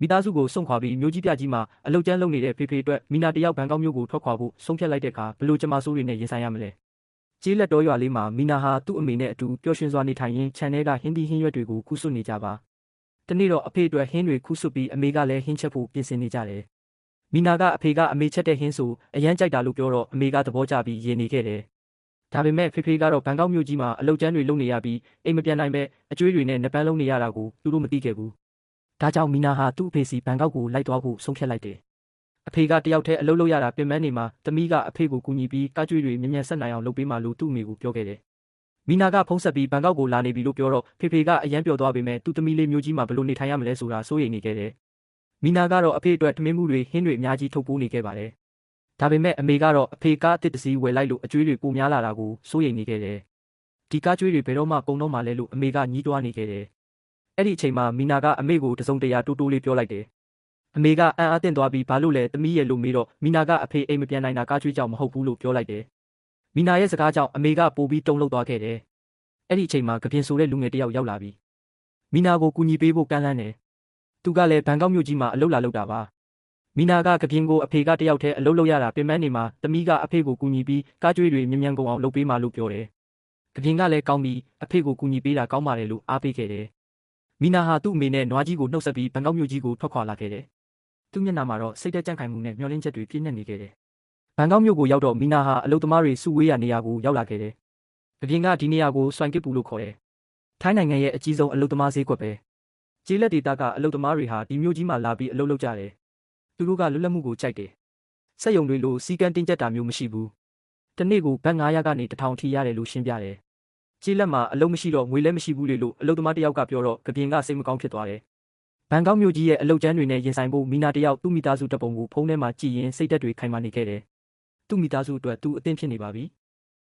မိသားစုကိုစွန့်ခွာပြီးမျိုးကြီးပြကြီးမှာအလုတ်ကျန်းလုပ်နေတဲ့ဖေဖေအတွက်မီနာတယောက်ဘန်ကောက်မြို့ကိုထွက်ခွာဖို့ဆုံးဖြတ်လိုက်တဲ့အခါဘလို့ကျမဆိုးတွေနဲ့ရင်ဆိုင်ရမလဲကျေးလက်တော်ရွာလေးမှာမီနာဟာသူ့အမေနဲ့အတူပျော်ရွှင်စွာနေထိုင်ရင်းခြံထဲကဟင်းသီးဟင်းရွက်တွေကိုခူးဆွတ်နေကြပါတနေ့တော့အဖေအတွက်ဟင်းတွေခူးဆွတ်ပြီးအမေကလည်းဟင်းချက်ဖို့ပြင်ဆင်နေကြတယ်မီနာကအဖေကအမေချက်တဲ့ဟင်းဆိုအရန်ကြိုက်တာလို့ပြောတော့အမေကသဘောကျပြီးရင်နေခဲ့တယ်ဒါပေမဲ့ဖေဖေကတော့ဘန်ကောက်မြို့ကြီးမှာအလုတ်ကျန်းတွေလုပ်နေရပြီးအိမ်မပြန်နိုင်ပဲအကျွေးတွေနဲ့နှပန်းလုံးနေရတာကိုသူတို့မသိခဲ့ဘူးဒါကြောင့်မီနာဟာသူ့အဖေစီဘန်ကောက်ကိုလိုက်သွားဖို့ဆုံးဖြတ်လိုက်တယ်အဖေကတယောက်တည်းအလုပ်လုပ်ရတာပြင်ပန်းနေမှာသမီးကအဖေကိုကူညီပြီးကားကျွေးတွေမြ мян ဆက်နိုင်အောင်လုပ်ပေးမှလို့သူ့အမေကိုပြောခဲ့တယ်မီနာကဖုန်းဆက်ပြီးဘန်ကောက်ကိုလာနေပြီလို့ပြောတော့ဖေဖေကအရန်ပျော်သွားပေမဲ့သူ့သမီးလေးမျိုးကြီးမှာဘယ်လိုနေထိုင်ရမလဲဆိုတာစိုးရိမ်နေခဲ့တယ်မီနာကတော့အဖေအတွက်ထမင်းမှုတွေဟင်းတွေအများကြီးထုတ်ပိုးနေခဲ့ပါတယ်ဒါပေမဲ့အမေကတော့အဖေကားအစ်တစ်စီးဝယ်လိုက်လို့အကျွေးတွေပိုများလာတာကိုစိုးရိမ်နေခဲ့တယ်ဒီကားကျွေးတွေဘယ်တော့မှကုန်တော့မှလဲလို့အမေကညှိတွားနေခဲ့တယ်အဲ့ဒီအချိန်မှာမီနာကအမေကိုတစုံတရာတိုးတိုးလေးပြောလိုက်တယ်အမေကအံ့အားသင့်သွားပြီးဘာလို့လဲသမီးရဲ့လို့မေးတော့မီနာကအဖေအိမ်မပြန်နိုင်တာကားကျွေးကြောင့်မဟုတ်ဘူးလို့ပြောလိုက်တယ်မီနာရဲ့စကားကြောင့်အမေကပိုပြီးတုန်လှုပ်သွားခဲ့တယ်အဲ့ဒီအချိန်မှာကပြင်ဆိုတဲ့လူငယ်တယောက်ရောက်လာပြီးမီနာကိုကူညီပေးဖို့ကမ်းလှမ်းတယ်သူကလည်းဘန်ကောက်မြို့ကြီးမှာအလုပ်လာလုပ်တာပါမီနာကကပြင်ကိုအဖေကတယောက်တည်းအလုပ်လုပ်ရတာပြင်ပန်းနေမှာသမီးကအဖေကိုကူညီပြီးကားကျွေးတွေမြ мян ကုန်အောင်လုပ်ပေးမှလို့ပြောတယ်ကပြင်ကလည်းကောင်းပြီးအဖေကိုကူညီပေးတာကောင်းပါတယ်လို့အားပေးခဲ့တယ်မီနာဟာသူ့အမေနဲ့နွားကြီးကိုနှုတ်ဆက်ပြီးဘန်ကောက်မြို့ကြီးကိုထွက်ခွာလာခဲ့တယ်သူ့မျက်နှာမှာတော့စိတ်သက်ကြံ့ခိုင်မှုနဲ့မျှော်လင့်ချက်တွေပြည့်နှက်နေခဲ့တယ်ဘန်ကောက်မြို့ကိုရောက်တော့မီနာဟာအလုပ်သမားတွေစုဝေးရာနေရာကိုရောက်လာခဲ့တယ်ကပြင်ကဒီနေရာကိုစွမ်ကစ်ပူလို့ခေါ်တယ်ထိုင်းနိုင်ငံရဲ့အကြီးဆုံးအလုပ်သမားဈေးကွက်ပဲကျေးလက်ဒေသကအလုပ်သမားတွေဟာဒီမြို့ကြီးမှာလာပြီးအလုပ်လုပ်ကြတယ်သူတို့ကလွတ်လပ်မှုကိုကြိုက်တယ်စက်ရုံတွေလိုစီကန်းတင်းကျပ်တာမျိုးမရှိဘူးတနေ့ကိုဘတ်900ကနေ1000ထိရတယ်လို့ရှင်းပြတယ်ကျေးလက်မှာအလုပ်မရှိတော့ငွေလည်းမရှိဘူးလေလို့အလုပ်သမားတယောက်ကပြောတော့ကပြင်ကစိတ်မကောင်းဖြစ်သွားတယ်ဘန်ကောက်မြို့ကြီးရဲ့အလုပ်ကျန်းတွေနဲ့ရင်ဆိုင်ဖို့မီနာတယောက်သူ့မိသားစုတပ်ပုံကိုဖုန်းထဲမှာကြည့်ရင်စိတ်သက်တွေခိုင်မာနေခဲ့တယ်သူ့မိသားစုအတွက်သူအသင့်ဖြစ်နေပါပြီ